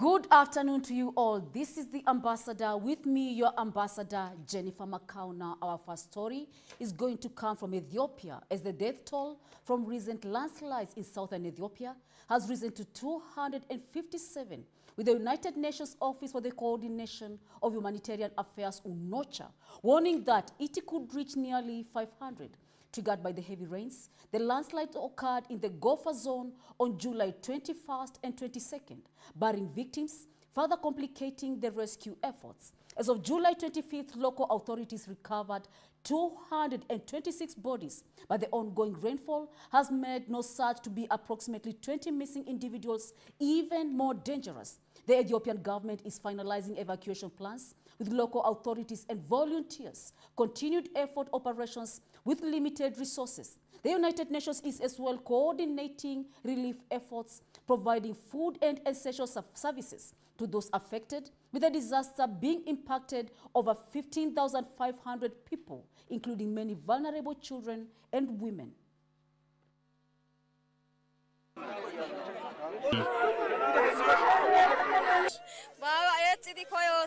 Good afternoon to you all. This is the Ambassador. With me, your Ambassador, Jennifer Makauna. Our first story is going to come from Ethiopia, as the death toll from recent landslides in southern Ethiopia has risen to 257, with the United Nations Office for the Coordination of Humanitarian Affairs, UNOCHA, warning that it could reach nearly 500. Triggered by the heavy rains, the landslides occurred in the Gofa zone on July 21st and 22nd, burying victims, further complicating the rescue efforts. As of July 25th, local authorities recovered 226 bodies, but the ongoing rainfall has made no search to be approximately 20 missing individuals even more dangerous. The Ethiopian government is finalizing evacuation plans with local authorities and volunteers, continued effort operations with limited resources. The United Nations is as well coordinating relief efforts, providing food and essential services to those affected, with the disaster being impacted over 15,500 people, including many vulnerable children and women.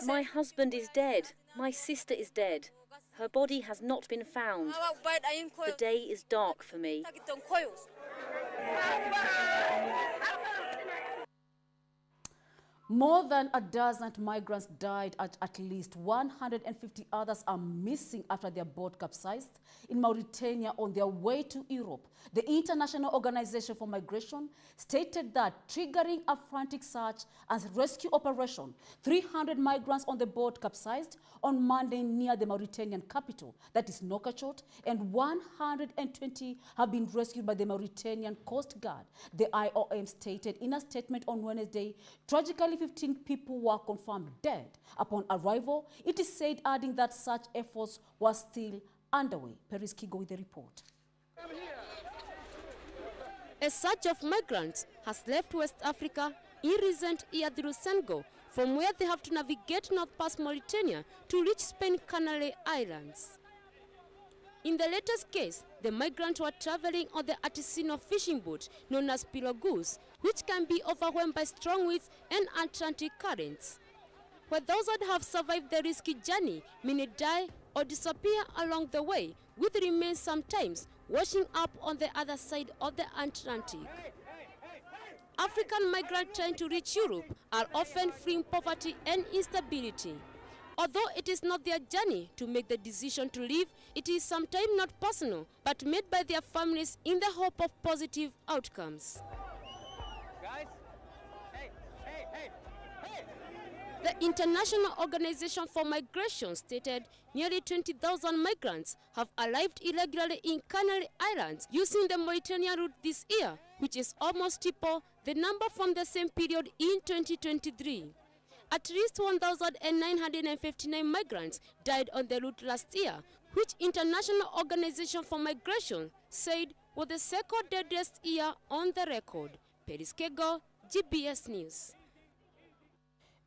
My husband is dead. My sister is dead. Her body has not been found. The day is dark for me. More than a dozen migrants died, at least 150 others are missing after their boat capsized in Mauritania on their way to Europe. The International Organization for Migration stated that, triggering a frantic search and rescue operation, 300 migrants on the boat capsized on Monday near the Mauritanian capital, that is Nouakchott, and 120 have been rescued by the Mauritanian Coast Guard. The IOM stated in a statement on Wednesday, tragically 15 people were confirmed dead upon arrival. It is said, adding that such efforts were still underway. Paris Kigo with the report. A surge of migrants has left West Africa in recent years through Senegal, from where they have to navigate north past Mauritania to reach Spain Canary Islands. In the latest case, the migrants were traveling on the artisanal fishing boat known as pirogues, which can be overwhelmed by strong winds and Atlantic currents. For those that have survived the risky journey, many die or disappear along the way, with remains sometimes washing up on the other side of the Atlantic. African migrants trying to reach Europe are often fleeing poverty and instability. Although it is not their journey to make the decision to leave, it is sometimes not personal, but made by their families in the hope of positive outcomes. Guys, hey. The International Organization for Migration stated nearly 20,000 migrants have arrived irregularly in Canary Islands using the Mauritania route this year, which is almost triple the number from the same period in 2023. At least 1,959 migrants died on the route last year, which International Organization for Migration said was the second deadliest year on the record. Paris Kego, GBS News.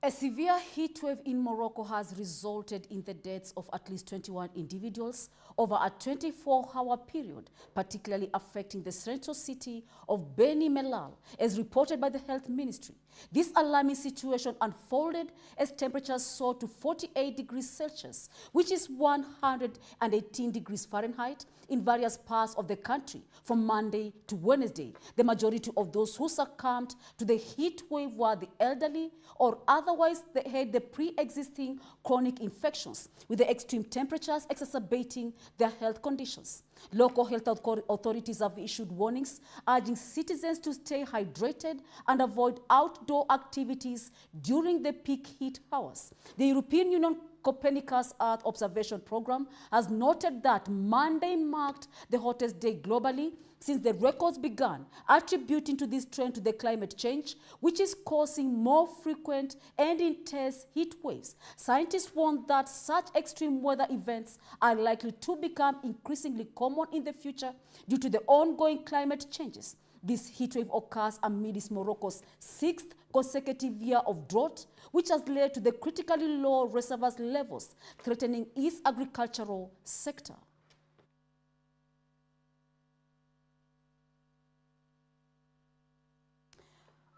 A severe heat wave in Morocco has resulted in the deaths of at least 21 individuals over a 24-hour period, particularly affecting the central city of Beni Mellal, as reported by the Health Ministry. This alarming situation unfolded as temperatures soared to 48 degrees Celsius, which is 118 degrees Fahrenheit, in various parts of the country from Monday to Wednesday. The majority of those who succumbed to the heat wave were the elderly or otherwise they had the pre-existing chronic infections, with the extreme temperatures exacerbating their health conditions. Local health authorities have issued warnings urging citizens to stay hydrated and avoid outdoor activities during the peak heat hours. The European Union Copernicus Earth Observation Program has noted that Monday marked the hottest day globally since the records began, attributing to this trend to the climate change, which is causing more frequent and intense heat waves. Scientists warn that such extreme weather events are likely to become increasingly common in the future due to the ongoing climate changes. This heat wave occurs amidst Morocco's 6th consecutive year of drought, which has led to the critically low reservoirs levels, threatening its agricultural sector.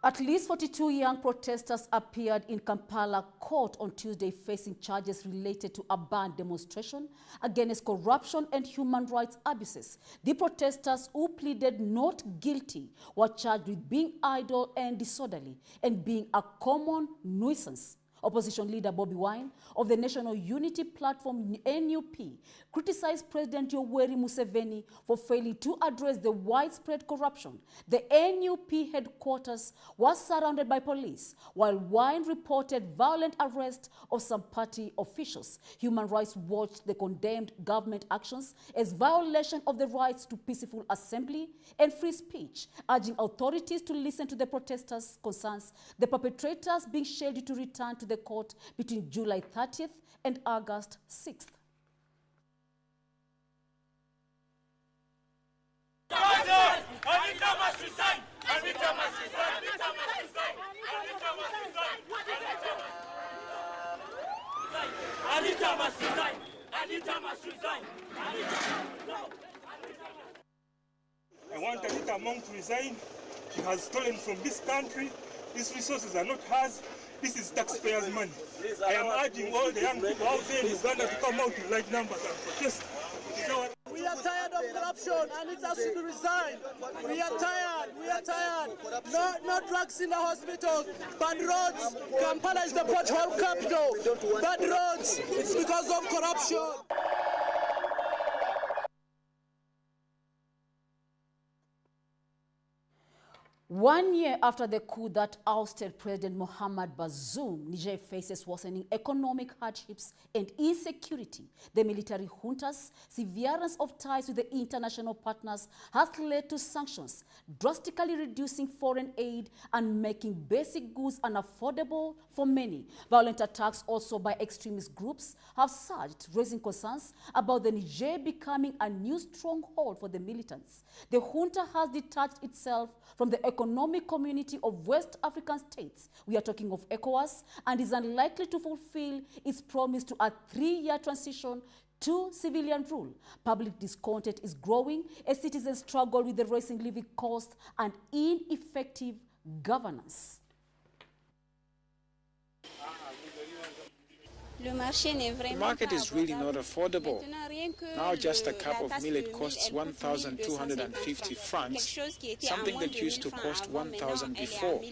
At least 42 young protesters appeared in Kampala court on Tuesday facing charges related to a banned demonstration against corruption and human rights abuses. The protesters who pleaded not guilty were charged with being idle and disorderly and being a common nuisance. Opposition leader Bobi Wine of the National Unity Platform NUP criticized President Yoweri Museveni for failing to address the widespread corruption. The NUP headquarters was surrounded by police, while Wine reported violent arrest of some party officials. Human Rights Watch condemned government actions as violation of the rights to peaceful assembly and free speech, urging authorities to listen to the protesters' concerns, the perpetrators being scheduled to return to the court between July 30th and August 6th. Anita must resign! Anita must resign! Anita must resign! Anita must resign! I want Anita Among to resign. She has stolen from this country. These resources are not hers. This is taxpayers' money. I am urging all the young people out there in Uganda to come out in large numbers and protest. We are tired of corruption and it has to be resigned. We are tired. No drugs in the hospitals. Bad roads. Kampala is the pothole capital. Bad roads. It's because of corruption. One year after the coup that ousted President Mohamed Bazoum, Niger faces worsening economic hardships and insecurity. The military junta's severance of ties with the international partners has led to sanctions, drastically reducing foreign aid and making basic goods unaffordable for many. Violent attacks also by extremist groups have surged, raising concerns about the Niger becoming a new stronghold for the militants. The junta has detached itself from the economic community of West African states. We are talking of ECOWAS, and is unlikely to fulfill its promise to a 3-year transition to civilian rule. Public discontent is growing as citizens struggle with the rising living costs and ineffective governance. The market is really not affordable. Now just a cup of millet costs 1,250 francs, something that used to cost 1,000 before.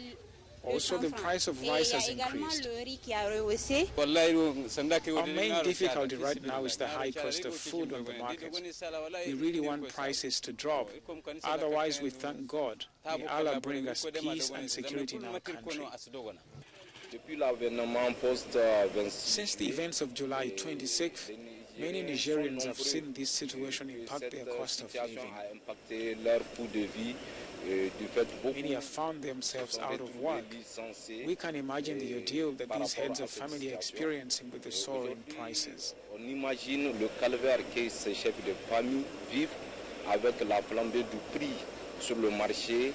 Also, the price of rice has increased. Our main difficulty right now is the high cost of food on the market. We really want prices to drop. Otherwise, we thank God. May Allah bring us peace and security in our country. Since the events of July 26th, many Nigerians have seen this situation impact their cost of living. Many have found themselves out of work. We can imagine the ordeal that these heads of family are experiencing with the soaring prices. On imagine le calvaire que ces chefs de famille vivent avec la flambée du prix sur le marché.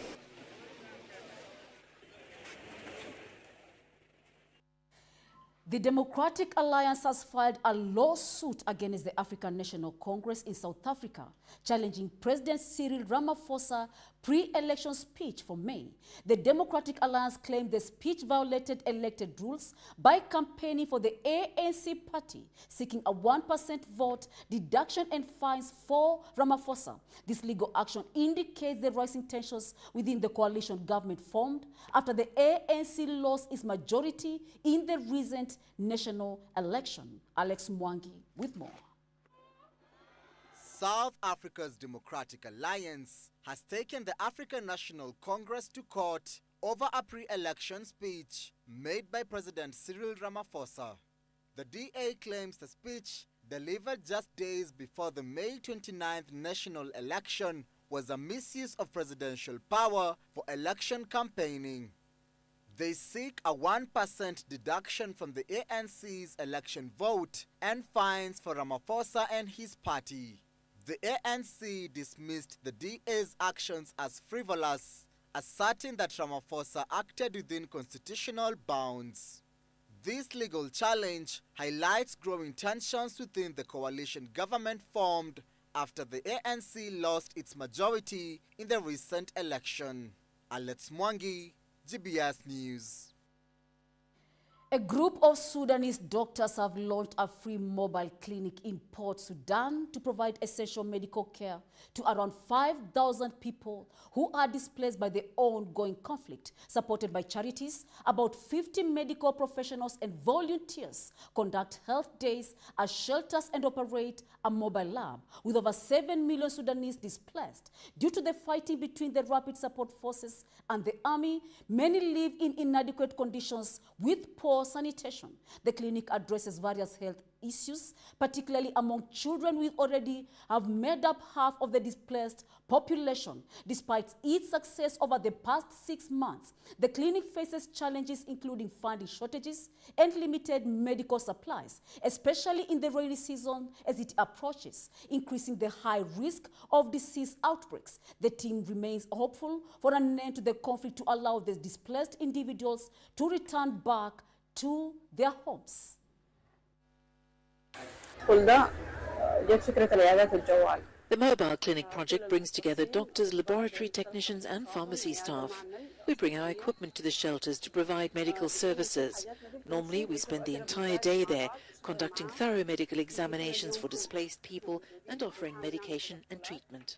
The Democratic Alliance has filed a lawsuit against the African National Congress in South Africa, challenging President Cyril Ramaphosa's pre-election speech for May. The Democratic Alliance claimed the speech violated elected rules by campaigning for the ANC party, seeking a 1% vote deduction and fines for Ramaphosa. This legal action indicates the rising tensions within the coalition government formed after the ANC lost its majority in the recent national election. Alex Mwangi with more. South Africa's Democratic Alliance has taken the African National Congress to court over a pre-election speech made by President Cyril Ramaphosa. The DA claims the speech, delivered just days before the May 29th national election, was a misuse of presidential power for election campaigning. They seek a 1% deduction from the ANC's election vote and fines for Ramaphosa and his party. The ANC dismissed the DA's actions as frivolous, asserting that Ramaphosa acted within constitutional bounds. This legal challenge highlights growing tensions within the coalition government formed after the ANC lost its majority in the recent election. Alex Mwangi, GBS News. A group of Sudanese doctors have launched a free mobile clinic in Port Sudan to provide essential medical care to around 5,000 people who are displaced by the ongoing conflict. Supported by charities, about 50 medical professionals and volunteers conduct health days at shelters and operate a mobile lab with over 7 million Sudanese displaced. Due to the fighting between the Rapid Support Forces and the army, many live in inadequate conditions with poor sanitation. The clinic addresses various health issues, particularly among children, which already have made up half of the displaced population. Despite its success over the past 6 months, the clinic faces challenges including funding shortages and limited medical supplies, especially in the rainy season as it approaches, increasing the high risk of disease outbreaks. The team remains hopeful for an end to the conflict to allow the displaced individuals to return back to their homes. The mobile clinic project brings together doctors, laboratory technicians and pharmacy staff. We bring our equipment to the shelters to provide medical services. Normally, we spend the entire day there, conducting thorough medical examinations for displaced people and offering medication and treatment.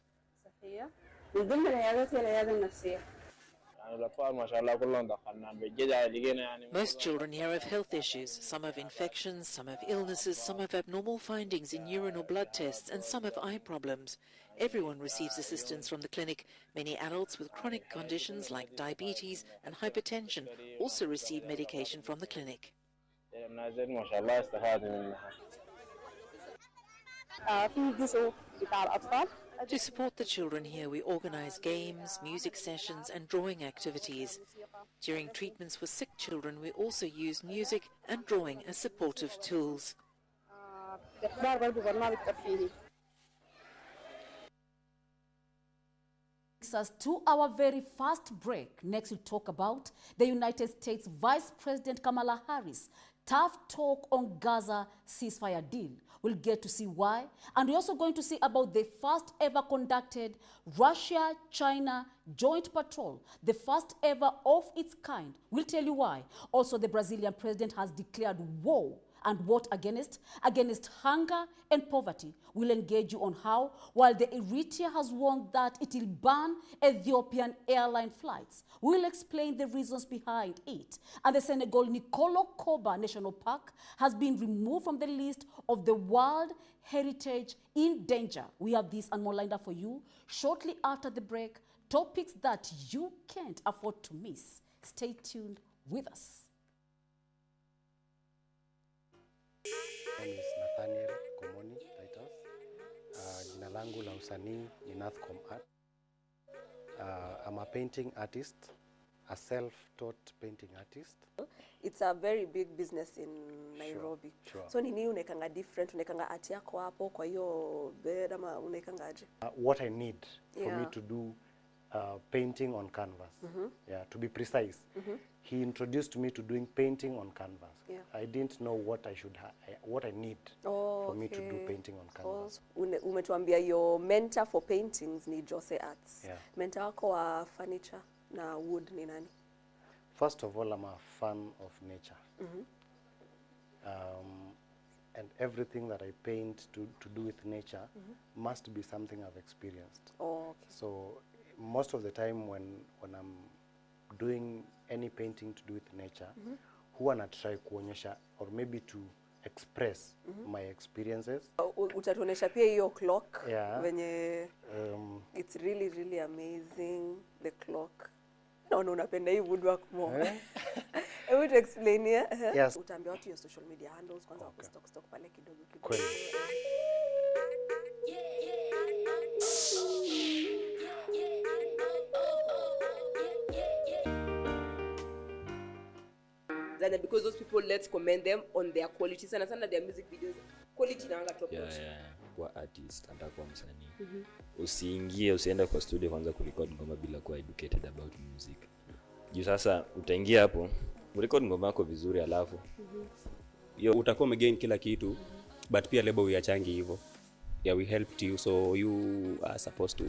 Most children here have health issues. Some have infections, some have illnesses, some have abnormal findings in urine or blood tests, and some have eye problems. Everyone receives assistance from the clinic. Many adults with chronic conditions like diabetes and hypertension also receive medication from the clinic. To support the children here, we organize games, music sessions and drawing activities. During treatments for sick children, we also use music and drawing as supportive tools. Us to our very first break. Next, we'll talk about the United States Vice President Kamala Harris' tough talk on Gaza ceasefire deal. We'll get to see why. And we're also going to see about the first ever conducted Russia-China joint patrol, the first ever of its kind. We'll tell you why. Also, the Brazilian president has declared war. And what against? Against hunger and poverty. We'll engage you on how, while the Eritrea has warned that it will ban Ethiopian airline flights. We'll explain the reasons behind it. And the Senegal Nicolo Koba National Park has been removed from the list of the World Heritage in Danger. We have this and more lined up for you shortly after the break. Topics that you can't afford to miss. Stay tuned with us. My name is Nathaniel Komoni Titus. Jina langu la usanii ni Nathcom Art. I'm a painting artist, a self-taught painting artist. It's a very big business in Nairobi. Sure. So nini unekanga different, unekanga art yako hapo kwa hiyo bed ama unekanga aje? What I need for me to do painting on canvas, to be precise. He introduced me to doing painting on canvas. I didn't know what I need for me to do painting on canvas. Umetuambia your mentor for paintings ni Jose Arts. Mentor wako wa furniture na wood ni nani? First of all, I'm a fan of nature. And everything that I paint to do with nature must be something I've experienced. So most of the time when I'm doing any painting to do with nature, huwa na try kuonyesha or maybe to express my experiences. Utatuonesha pia hiyo clock venye it's really really amazing, the clock. Naona unapenda hii woodwork more. I would explain here. Yes. Utaambia watu your social media handles kwanza stock pale kidogo. Kweli. Because those people, let's commend them on their quality. Sana their music videos quality na top notch. Kwa artist atakuwa msanii. Usiende kwa studio kwanza kurecord ngoma bila kuwa educated about music. Juu sasa utaingia hapo, urecord ngoma yako vizuri alafu hiyo utakuwa umegain kila kitu, but pia label uyachangi hivyo. We helped you, so you are supposed to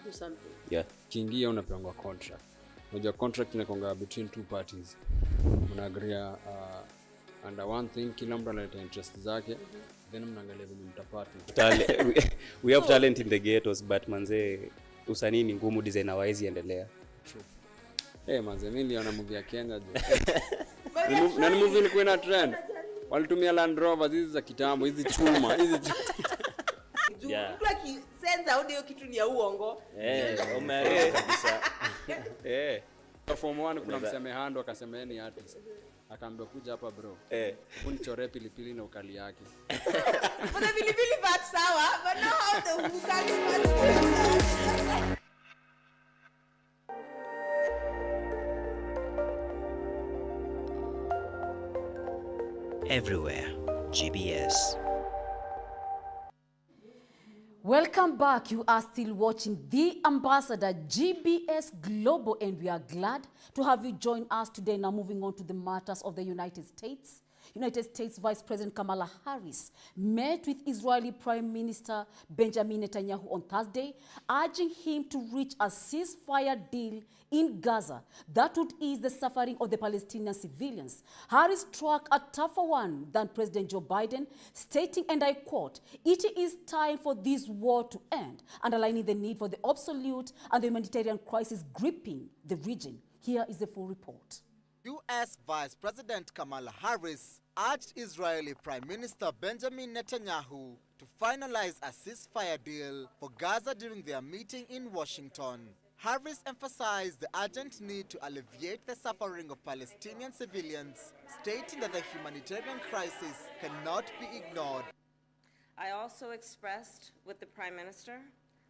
do something. Kiingia unapewa contract. Unajua contract inakonga between two parties. Mnaagria under one thing, kila mtu analeta interest zake, then mnaangalia vile mtapata. We have talent in the ghettos, but manze usanii ni ngumu, designer wise endelea. True. Manze mimi niliona movie ya Kenya je. Na movie ilikuwa ina trend. Walitumia Land Rover hizi za kitambo, hizi chuma, Yeah. Mtu akisenza audio kitu ni ya uongo. Umeelewa kabisa. Form 1 kuna msemehando akasema ni artist. Akaambia kuja hapa bro. Unichore pilipili na ukali yake. Kuna pilipili but sawa, but now how the ukali Everywhere, GBS. Welcome back. You are still watching The Ambassador, GBS Global, and we are glad to have you join us today. Now moving on to the matters of the United States. United States Vice President Kamala Harris met with Israeli Prime Minister Benjamin Netanyahu on Thursday, urging him to reach a ceasefire deal in Gaza that would ease the suffering of the Palestinian civilians. Harris struck a tougher one than President Joe Biden, stating, and I quote, "It is time for this war to end," underlining the need for the absolute and the humanitarian crisis gripping the region. Here is the full report. U.S. Vice President Kamala Harris urged Israeli Prime Minister Benjamin Netanyahu to finalize a ceasefire deal for Gaza during their meeting in Washington. Harris emphasized the urgent need to alleviate the suffering of Palestinian civilians, stating that the humanitarian crisis cannot be ignored. I also expressed with the Prime Minister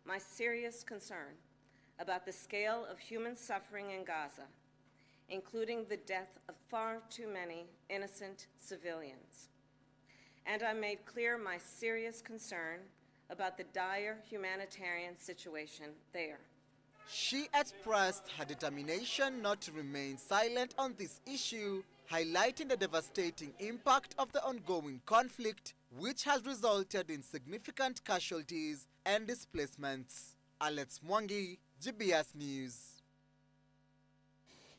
my serious concern about the scale of human suffering in Gaza, including the death of far too many innocent civilians. And I made clear my serious concern about the dire humanitarian situation there. She expressed her determination not to remain silent on this issue, highlighting the devastating impact of the ongoing conflict, which has resulted in significant casualties and displacements. Alex Mwangi, GBS News.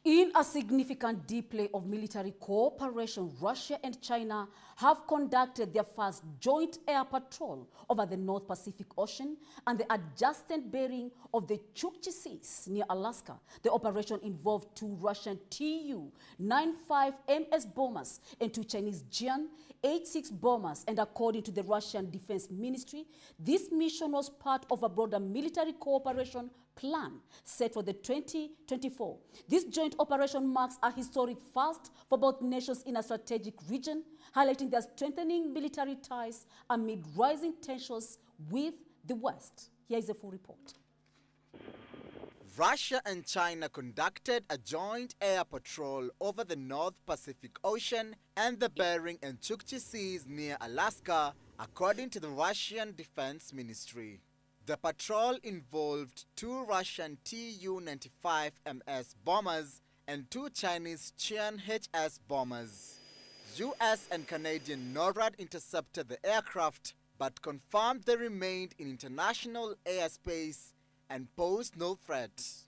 In a significant display of military cooperation, Russia and China have conducted their first joint air patrol over the North Pacific Ocean and the adjacent bearing of the Chukchi Seas near Alaska. The operation involved 2 Russian Tu-95 MS bombers and 2 Chinese Jian-86 bombers, and according to the Russian Defense Ministry, this mission was part of a broader military cooperation plan set for the 2024. This joint operation marks a historic first for both nations in a strategic region, highlighting their strengthening military ties amid rising tensions with the West. Here is a full report. Russia and China conducted a joint air patrol over the North Pacific Ocean and the Bering and Chukchi Seas near Alaska, according to the Russian Defense Ministry. The patrol involved 2 Russian Tu-95 MS bombers and 2 Chinese Qian-HS bombers. US and Canadian NORAD intercepted the aircraft but confirmed they remained in international airspace and posed no threat.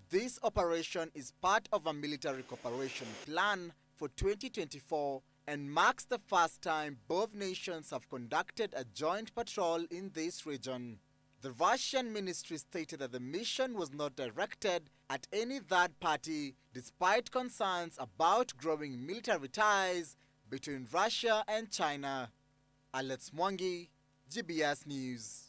This operation is part of a military cooperation plan for 2024 and marks the first time both nations have conducted a joint patrol in this region. The Russian ministry stated that the mission was not directed at any third party, despite concerns about growing military ties between Russia and China. Alex Mwangi, GBS News.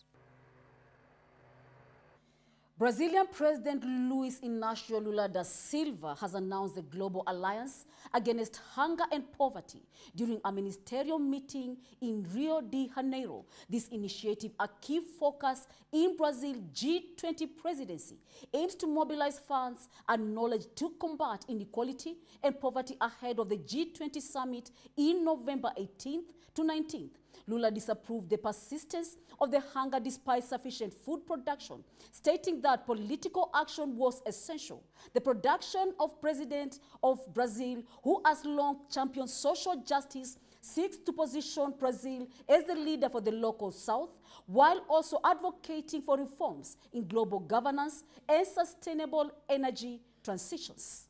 Brazilian President Luiz Inácio Lula da Silva has announced the Global Alliance Against Hunger and Poverty during a ministerial meeting in Rio de Janeiro. This initiative, a key focus in Brazil's G20 presidency, aims to mobilize funds and knowledge to combat inequality and poverty ahead of the G20 summit in November 18th to 19th. Lula disapproved the persistence of the hunger despite sufficient food production, stating that political action was essential. The production of President of Brazil, who has long championed social justice, seeks to position Brazil as the leader for the local South, while also advocating for reforms in global governance and sustainable energy transitions.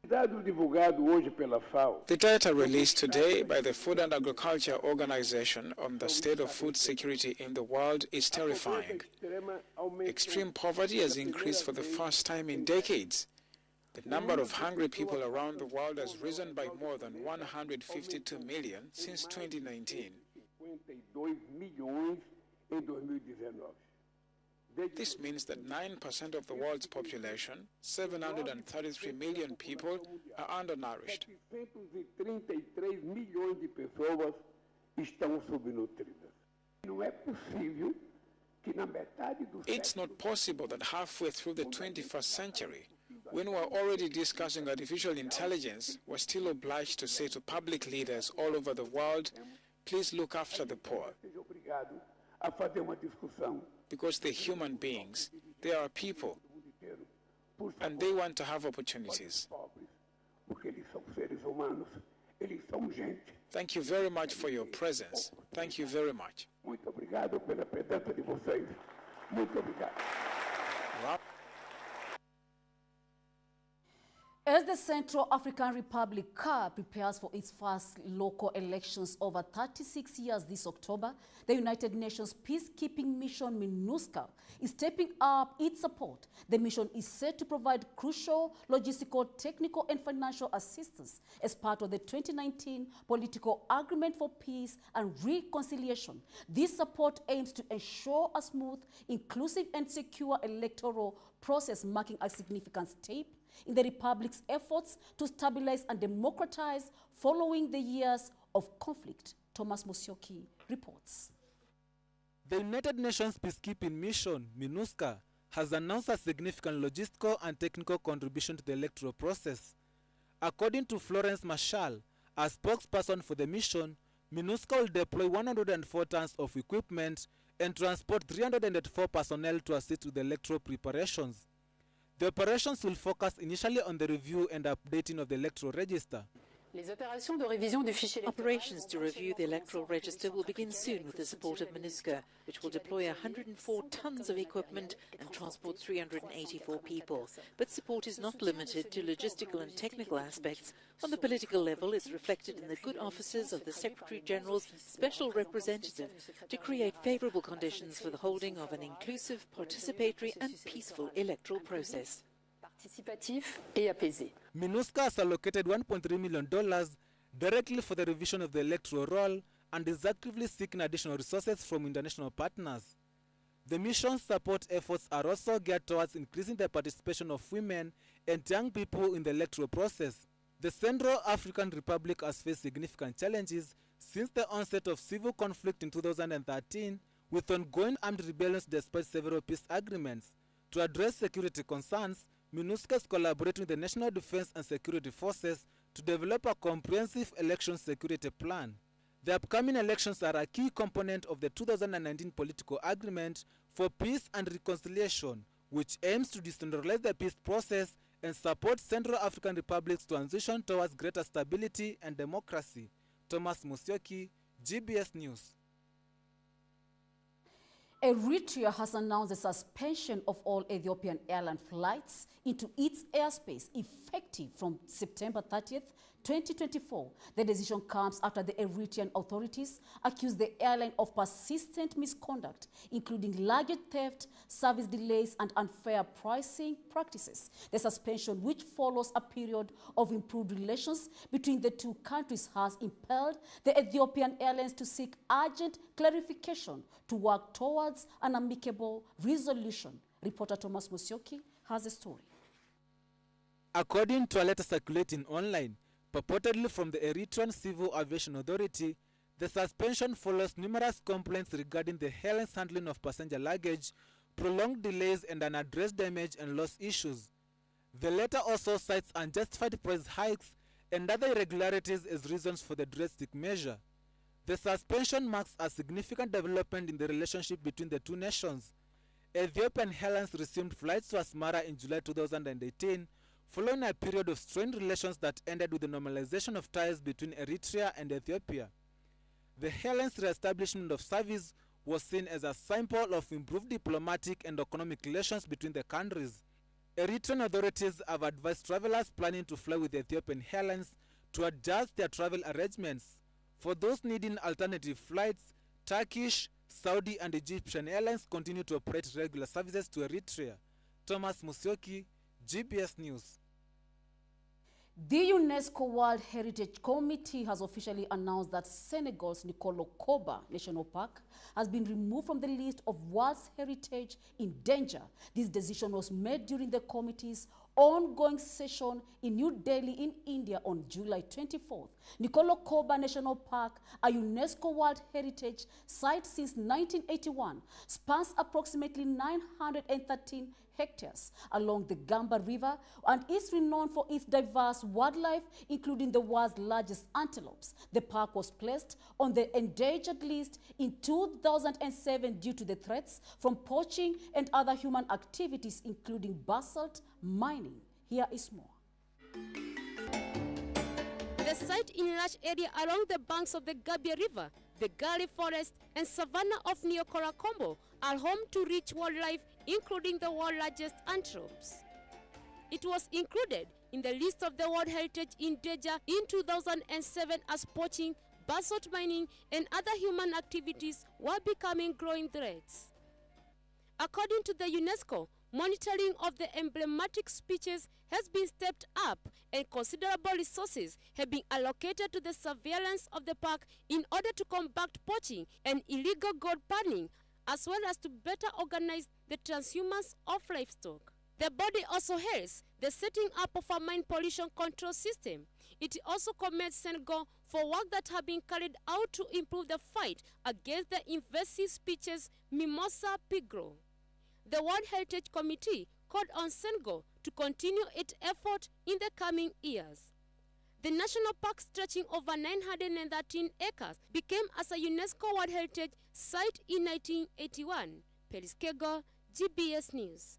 The data released today by the Food and Agriculture Organization on the state of food security in the world is terrifying. Extreme poverty has increased for the first time in decades. The number of hungry people around the world has risen by more than 152 million since 2019. This means that 9% of the world's population, 733 million people, are undernourished. It's not possible that halfway through the 21st century, when we're already discussing artificial intelligence, we're still obliged to say to public leaders all over the world, please look after the poor. Because they're human beings, they are people, and they want to have opportunities. Thank you very much for your presence. Thank you very much. As the Central African Republic CAR prepares for its first local elections over 36 years this October, the United Nations peacekeeping mission MINUSCA is stepping up its support. The mission is set to provide crucial logistical, technical and financial assistance as part of the 2019 Political Agreement for Peace and Reconciliation. This support aims to ensure a smooth, inclusive and secure electoral process, marking a significant step in the Republic's efforts to stabilize and democratize following the years of conflict. Thomas Musyoki reports. The United Nations Peacekeeping Mission, MINUSCA, has announced a significant logistical and technical contribution to the electoral process. According to Florence Marshall, a spokesperson for the mission, MINUSCA will deploy 104 tons of equipment and transport 384 personnel to assist with the electoral preparations. The operations will focus initially on the review and updating of the electoral register. Operations to review the electoral register will begin soon with the support of MINUSCA, which will deploy 104 tons of equipment and transport 384 people. But support is not limited to logistical and technical aspects. On the political level, it's reflected in the good offices of the Secretary-General's Special Representative to create favorable conditions for the holding of an inclusive, participatory and peaceful electoral process. MINUSCA has allocated $1.3 million directly for the revision of the electoral roll and is actively seeking additional resources from international partners. The mission's support efforts are also geared towards increasing the participation of women and young people in the electoral process. The Central African Republic has faced significant challenges since the onset of civil conflict in 2013, with ongoing armed rebellions despite several peace agreements. To address security concerns, MINUSCA is collaborating with the National Defense and Security Forces to develop a comprehensive election security plan. The upcoming elections are a key component of the 2019 Political Agreement for Peace and Reconciliation, which aims to decentralize the peace process and support Central African Republic's transition towards greater stability and democracy. Thomas Musyoki, GBS News. Eritrea has announced the suspension of all Ethiopian airline flights into its airspace effective from September 30th, 2024. The decision comes after the Eritrean authorities accused the airline of persistent misconduct, including luggage theft, service delays, and unfair pricing practices. The suspension, which follows a period of improved relations between the two countries, has impelled the Ethiopian Airlines to seek urgent clarification to work towards an amicable resolution. Reporter Thomas Musyoki has a story. According to a letter circulating online, purportedly from the Eritrean Civil Aviation Authority, the suspension follows numerous complaints regarding the airline's handling of passenger luggage, prolonged delays, and unaddressed damage and loss issues. The letter also cites unjustified price hikes and other irregularities as reasons for the drastic measure. The suspension marks a significant development in the relationship between the two nations. Ethiopian Airlines resumed flights to Asmara in July 2018, following a period of strained relations that ended with the normalization of ties between Eritrea and Ethiopia. The airline's re-establishment of service was seen as a symbol of improved diplomatic and economic relations between the countries. Eritrean authorities have advised travelers planning to fly with Ethiopian Airlines to adjust their travel arrangements. For those needing alternative flights, Turkish, Saudi and Egyptian Airlines continue to operate regular services to Eritrea. Thomas Musyoki, GBS News. The UNESCO World Heritage Committee has officially announced that Senegal's Nicola Koba National Park has been removed from the list of World Heritage in danger. This decision was made during the committee's ongoing session in New Delhi in India on July 24th. Nicola Koba National Park, a UNESCO World Heritage Site since 1981, spans approximately 913 hectares along the Gamba River and is renowned for its diverse wildlife, including the world's largest antelopes. The park was placed on the endangered list in 2007 due to the threats from poaching and other human activities, including basalt mining. Here is more. The site in a large area along the banks of the Gambia River, the Gali Forest and savanna of Niokorakombo are home to rich wildlife, including the world's largest antelopes. It was included in the list of the World Heritage in danger in 2007 as poaching, basalt mining and other human activities were becoming growing threats. According to the UNESCO, monitoring of the emblematic species has been stepped up and considerable resources have been allocated to the surveillance of the park in order to combat poaching and illegal gold panning, as well as to better organize the transhumance of livestock. The body also helps the setting up of a mine pollution control system. It also commends Senegal for work that have been carried out to improve the fight against the invasive species Mimosa pigro. The World Heritage Committee called on Senegal to continue its effort in the coming years. The national park, stretching over 913 acres, became as a UNESCO World Heritage Site in 1981. Periskego, GBS News.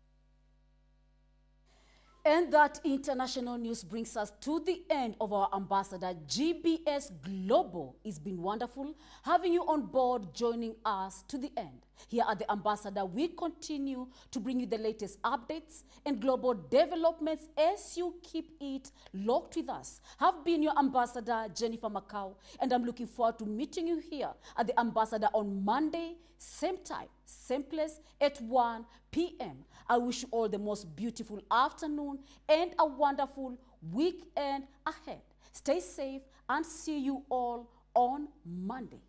And that international news brings us to the end of our ambassador. GBS Global. It's been wonderful having you on board, joining us to the end. Here at the Ambassador, we continue to bring you the latest updates and global developments as you keep it locked with us. Have been your Ambassador, Jennifer Macau, and I'm looking forward to meeting you here at the Ambassador on Monday, same time, same place at 1 p.m. I wish you all the most beautiful afternoon and a wonderful weekend ahead. Stay safe and see you all on Monday.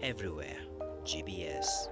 Everywhere, GBS.